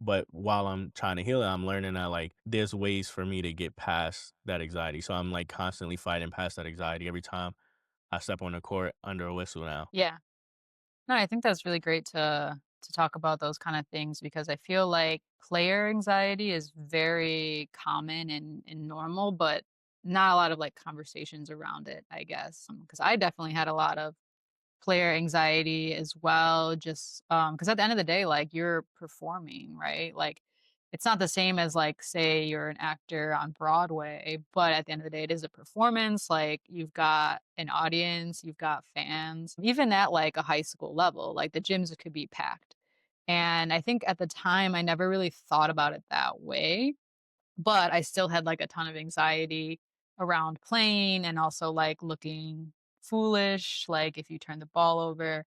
but while I'm trying to heal it, I'm learning that, like, there's ways for me to get past that anxiety, so I'm, like, constantly fighting past that anxiety every time I step on the court under a whistle now. Yeah. No, I think that's really great to talk about those kind of things because I feel like player anxiety is very common and normal, but not a lot of like conversations around it, I guess. Because I definitely had a lot of player anxiety as well, just because at the end of the day, like you're performing, right? Like it's not the same as like say you're an actor on Broadway, but at the end of the day, it is a performance. Like you've got an audience, you've got fans, even at like a high school level, like the gyms could be packed. And I think at the time, I never really thought about it that way, but I still had like a ton of anxiety around playing and also like looking foolish, like if you turn the ball over,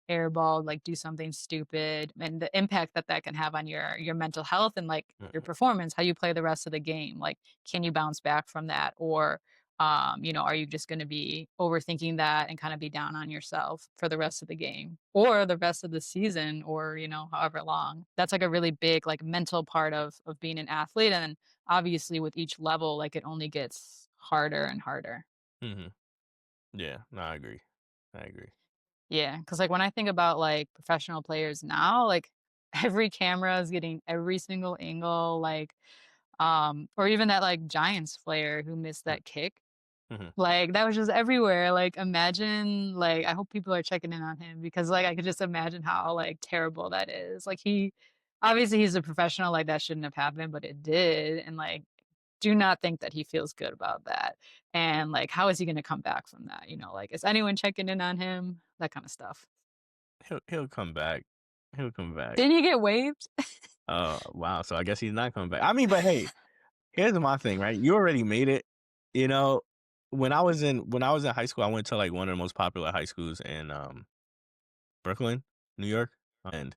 airball, like do something stupid, and the impact that that can have on your mental health and like your Mhm, performance, how you play the rest of the game. Like, can you bounce back from that, or are you just going to be overthinking that and kind of be down on yourself for the rest of the game or the rest of the season, or however long? That's like a really big like mental part of being an athlete, and obviously with each level, like it only gets harder and harder. mhm. Yeah, no, I agree. I agree. Yeah, because like when I think about like professional players now, like every camera is getting every single angle, like or even that like Giants player who missed Mm, that kick. mhm. Like that was just everywhere. Like imagine like I hope people are checking in on him because like I could just imagine how like terrible that is. Like he obviously he's a professional, like that shouldn't have happened, but it did. And like do not think that he feels good about that. And like how is he gonna come back from that? Like is anyone checking in on him? That kind of stuff. He'll come back. He'll come back. Didn't he get waived? Wow, so I guess he's not coming back. I mean, but hey, here's my thing, right? You already made it. You know, when I was in high school, I went to like one of the most popular high schools in Brooklyn, New York, and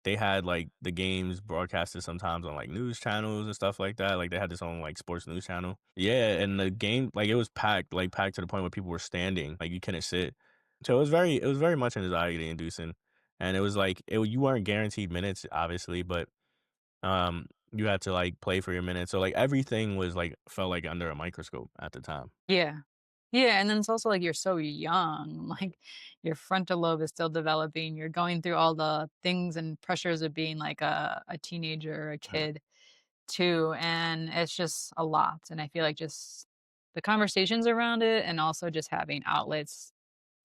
they had, like, the games broadcasted sometimes on, like, news channels and stuff like that, like, they had this own, like, sports news channel. Yeah, and the game like, it was packed, like, packed to the point where people were standing, like, you couldn't sit. So it was very much anxiety inducing, and it was like you weren't guaranteed minutes, obviously, but, you had to, like, play for your minutes, so, like, everything was, like felt like under a microscope at the time. Yeah. Yeah, and then it's also like you're so young, like your frontal lobe is still developing. You're going through all the things and pressures of being like a teenager or a Yeah, kid too. And it's just a lot. And I feel like just the conversations around it and also just having outlets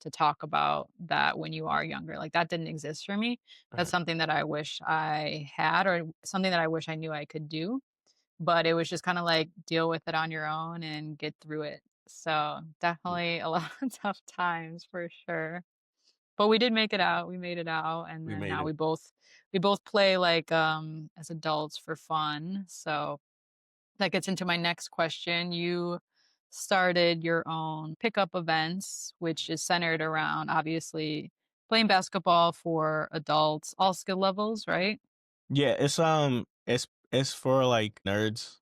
to talk about that when you are younger. Like that didn't exist for me. That's right, something that I wish I had or something that I wish I knew I could do. But it was just kinda like deal with it on your own and get through it. So, yeah, definitely a lot of tough times for sure. But we did make it out, we made it out, and we then made now it. we both play, like, as adults for fun. So, that gets into my next question. You started your own pickup events, which is centered around, obviously, playing basketball for adults, all skill levels, right? Yeah, it's for, like, nerds.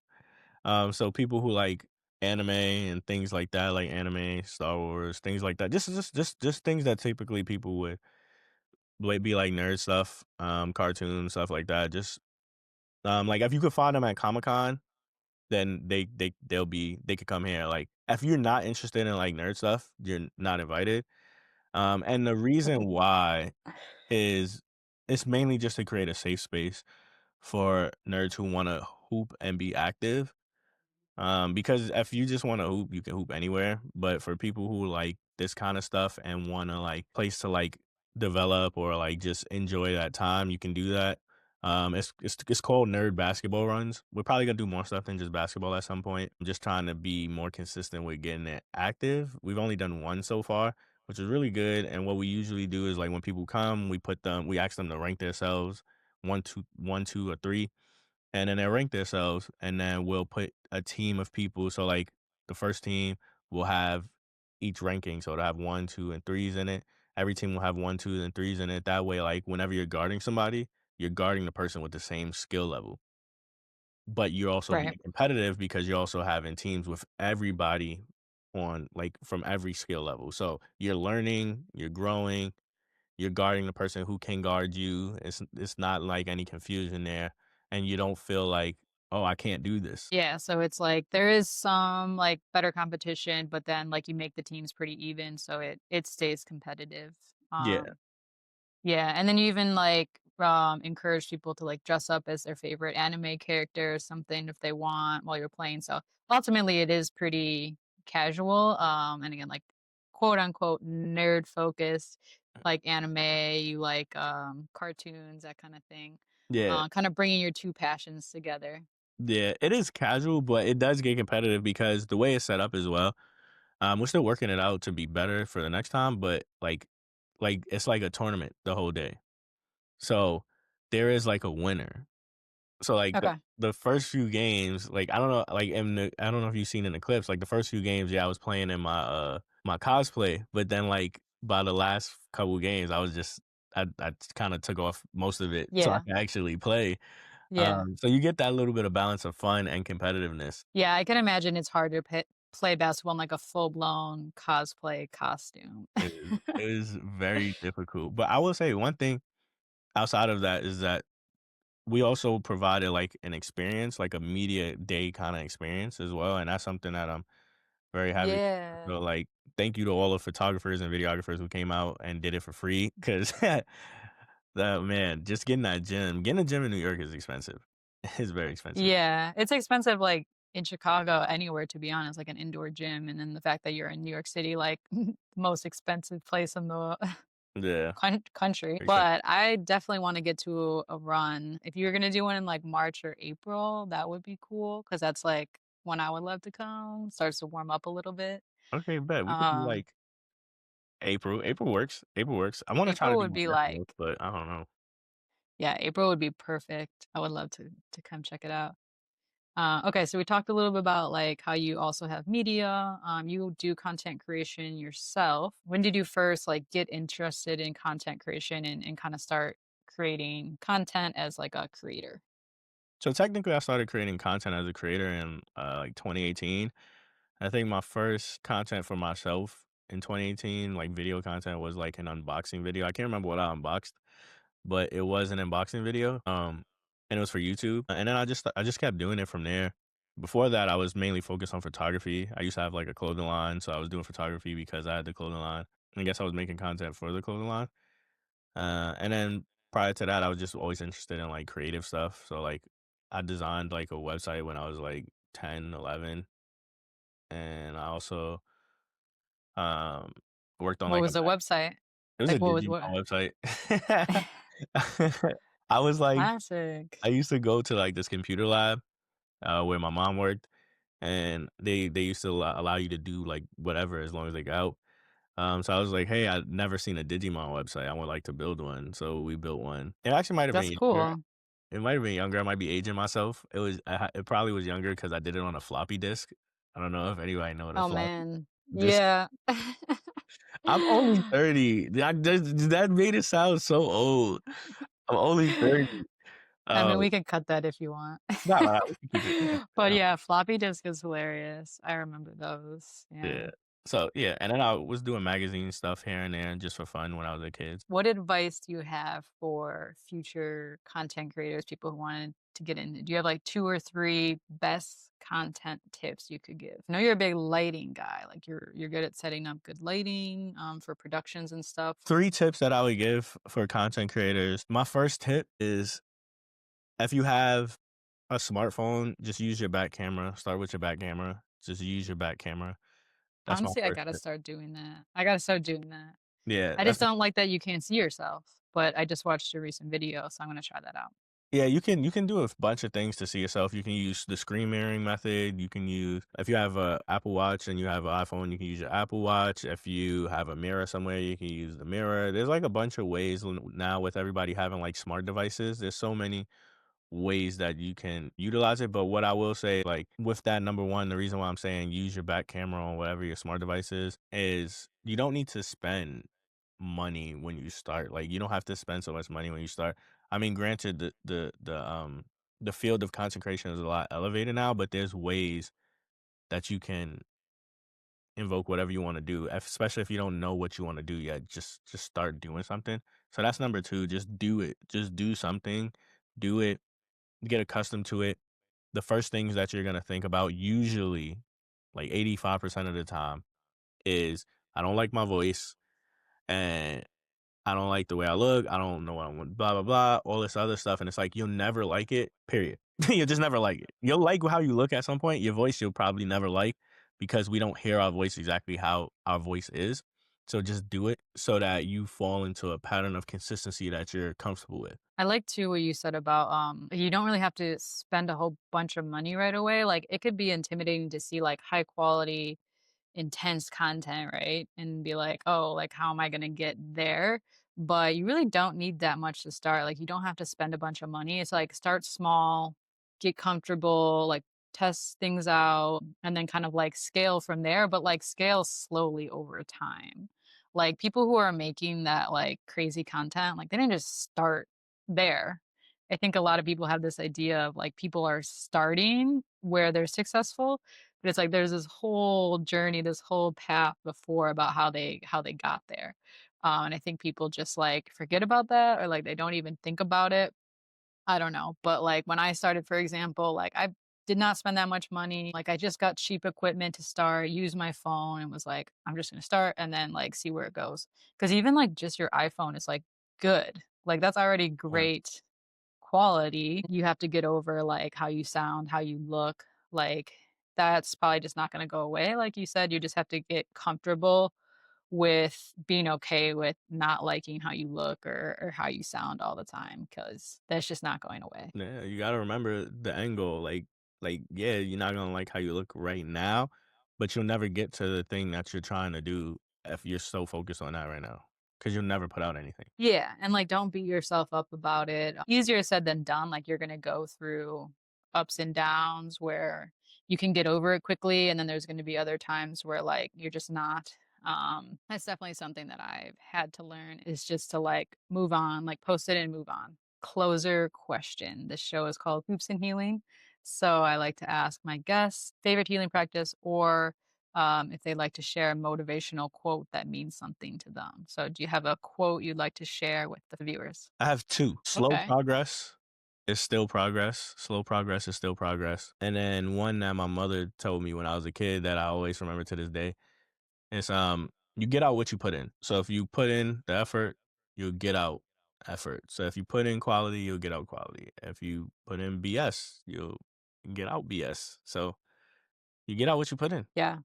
So people who like anime and things like that, like anime, Star Wars, things like that. Just things that typically people would be like nerd stuff, cartoon stuff like that. Just like if you could find them at Comic Con, then they could come here. Like if you're not interested in like nerd stuff, you're not invited. And the reason why is it's mainly just to create a safe space for nerds who want to hoop and be active. Because if you just wanna hoop, you can hoop anywhere, but for people who like this kinda stuff and wanna, like, place to, like, develop or, like, just enjoy that time, you can do that. It's called Nerd Basketball Runs. We're probably gonna do more stuff than just basketball at some point. I'm just trying to be more consistent with getting it active. We've only done 1 so far, which is really good, and what we usually do is, like, when people come, we ask them to rank themselves 1, 2, or 3, and then they rank themselves, and then we'll put a team of people. So like the first team will have each ranking, so it'll have one, two, and threes in it. Every team will have one, two, and threes in it. That way, like whenever you're guarding somebody, you're guarding the person with the same skill level. But you're also Right. being competitive because you're also having teams with everybody on like from every skill level. So you're learning, you're growing, you're guarding the person who can guard you. It's not like any confusion there, and you don't feel like, "Oh, I can't do this." Yeah, so it's like there is some, like, better competition, but then, like, you make the teams pretty even, so it stays competitive. Yeah, Yeah, and then you even, like, encourage people to, like, dress up as their favorite anime character or something if they want while you're playing, so ultimately, it is pretty casual, and again, like, quote, unquote, "nerd focused," like anime, you like, cartoons, that kinda thing, yeah, kinda bringing your 2 passions together. yeah. It is casual, but it does get competitive because the way it's set up as well. We're still working it out to be better for the next time, but it's like a tournament the whole day. So there is like a winner. So, like, Okay. the first few games, like, I don't know, like, I don't know if you've seen in the clips, like, the first few games, yeah, I was playing in my cosplay, but then, like, by the last couple games, I kinda took off most of it so I Yeah. can actually play. Yeah. So you get that little bit of balance of fun and competitiveness. Yeah, I can imagine it's hard to play basketball in, like, a full-blown cosplay costume. It is very difficult, but I will say one thing outside of that is that we also provided, like, an experience, like a media day kinda experience as well, and that's something that I'm very happy. Yeah. So, like, thank you to all the photographers and videographers who came out and did it for free, 'cause that man, just getting a gym in New York is expensive. It's very expensive. Yeah, it's expensive, like, in Chicago, anywhere, to be honest, like an indoor gym, and then the fact that you're in New York City, like, the most expensive place in the Yeah, country, very expensive. but I definitely wanna get to a run. If you're gonna do one in, like, March or April, that would be cool because that's, like, when I would love to come, starts to warm up a little bit. Okay, bet. We could do, Um, like, April. April works. April works. I wanna try to April do would more be, West like but I don't know. yeah, April would be perfect. I would love to come check it out. Okay, so we talked a little bit about like how you also have media. You do content creation yourself. When did you first like get interested in content creation and kind of start creating content as like a creator? So technically, I started creating content as a creator in like 2018. I think my first content for myself in 2018, like video content, was like an unboxing video. I can't remember what I unboxed, but it was an unboxing video. And it was for YouTube. And then I just kept doing it from there. Before that, I was mainly focused on photography. I used to have like a clothing line, so I was doing photography because I had the clothing line. I guess I was making content for the clothing line. And then prior to that, I was just always interested in like creative stuff. So like I designed like a website when I was like 10, 11, and I also um worked on What like a was the website? it was a Like, what was Digimon what? website. I was like Classic. I used to go to like this computer lab where my mom worked, and they used to allow you to do like whatever as long as they got out. So I was like, "Hey, I've never seen a Digimon website. I would like to build one." So we built one. It actually might have That's been younger. cool. It might have been younger. I might be aging myself. It probably was younger because I did it on a floppy disk. I don't know if anybody know what a Oh, floppy man. disk. Yeah. I'm only 30. That made it sound so old. I'm only 30. I Um, mean, we could cut that if you want. nah, we can keep it. We can keep it But out. yeah, floppy disk is hilarious. I remember those. Yeah. Yeah. So yeah, and then I was doing magazine stuff here and there just for fun when I was a kid. What advice do you have for future content creators, people who wanted to get in? Do you have like 2 or 3 best content tips you could give? I know you're a big lighting guy, like you're good at setting up good lighting, for productions and stuff. 3 tips that I would give for content creators. My first tip is if you have a smartphone, just use your back camera. Start with your back camera. Just use your back camera. That's my Honestly, I first gotta tip. start doing that. I gotta start doing that. Yeah, I that's just don't like that you can't see yourself, but I just watched a recent video, so I'm gonna try that out. yeah, you can do a bunch of things to see yourself. You can use the screen mirroring method. You can use if you have a Apple Watch and you have an iPhone, you can use your Apple Watch. If you have a mirror somewhere, you can use the mirror. There's like a bunch of ways now with everybody having like smart devices. There's so many ways that you can utilize it. But what I will say, like with that number one, the reason why I'm saying use your back camera on whatever your smart device is you don't need to spend money when you start. Like you don't have to spend so much money when you start. I mean, granted, the field of concentration is a lot elevated now, but there's ways that you can invoke whatever you want to do, especially if you don't know what you want to do yet. Just start doing something. So that's number two. Just do it. Just do something. Do it. Get accustomed to it. The first things that you're gonna think about usually, like 85% of the time, is I don't like my voice and I don't like the way I look. I don't know what I want, blah, blah, blah, all this other stuff. And it's like, you'll never like it, period. You'll just never like it. You'll like how you look at some point. Your voice, you'll probably never like because we don't hear our voice exactly how our voice is. So just do it so that you fall into a pattern of consistency that you're comfortable with. I like too what you said about you don't really have to spend a whole bunch of money right away. Like it could be intimidating to see like high quality intense content, right? And be like, "Oh, like how am I gonna get there?" But you really don't need that much to start. Like you don't have to spend a bunch of money. It's like start small, get comfortable, like test things out and then kind of like scale from there, but like scale slowly over time. Like people who are making that like crazy content, like they didn't just start there. I think a lot of people have this idea of like people are starting where they're successful, but it's like there's this whole journey, this whole path before about how they got there. And I think people just like forget about that or like they don't even think about it. I don't know. But like when I started, for example, like I did not spend that much money. Like I just got cheap equipment to start, use my phone and was like, I'm just gonna start and then like see where it goes. Cause even like just your iPhone is like good. Like that's already Yeah. great quality. You have to get over, like, how you sound, how you look, like, that's probably just not gonna go away, like you said, you just have to get comfortable with being okay with not liking how you look or how you sound all the time, because that's just not going away. Yeah, you gotta remember the end goal. Yeah, you're not gonna like how you look right now, but you'll never get to the thing that you're trying to do if you're so focused on that right now, because you'll never put out anything. Yeah, and, like, don't beat yourself up about it. Easier said than done, like, you're gonna go through ups and downs where you can get over it quickly, and then there's gonna be other times where, like, you're just not. That's definitely something that I've had to learn is just to like move on, like post it and move on. Closer question. This show is called Hoops and Healing. So I like to ask my guests favorite healing practice or if they'd like to share a motivational quote that means something to them. So do you have a quote you'd like to share with the viewers? I have 2. Slow Okay. progress is still progress. Slow progress is still progress. And then one that my mother told me when I was a kid that I always remember to this day is, you get out what you put in. So if you put in the effort, you'll get out effort. So if you put in quality, you'll get out quality. If you put in BS, you'll get out BS. So you get out what you put in. Yeah.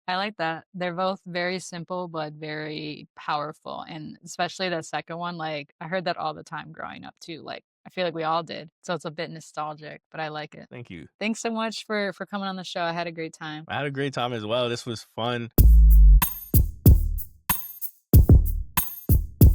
I like that. They're both very simple, but very powerful, and especially the second one, like, I heard that all the time growing up too, like, I feel like we all did, so it's a bit nostalgic, but I like it. Thank you. Thanks so much for coming on the show, I had a great time. I had a great time as well. This was fun.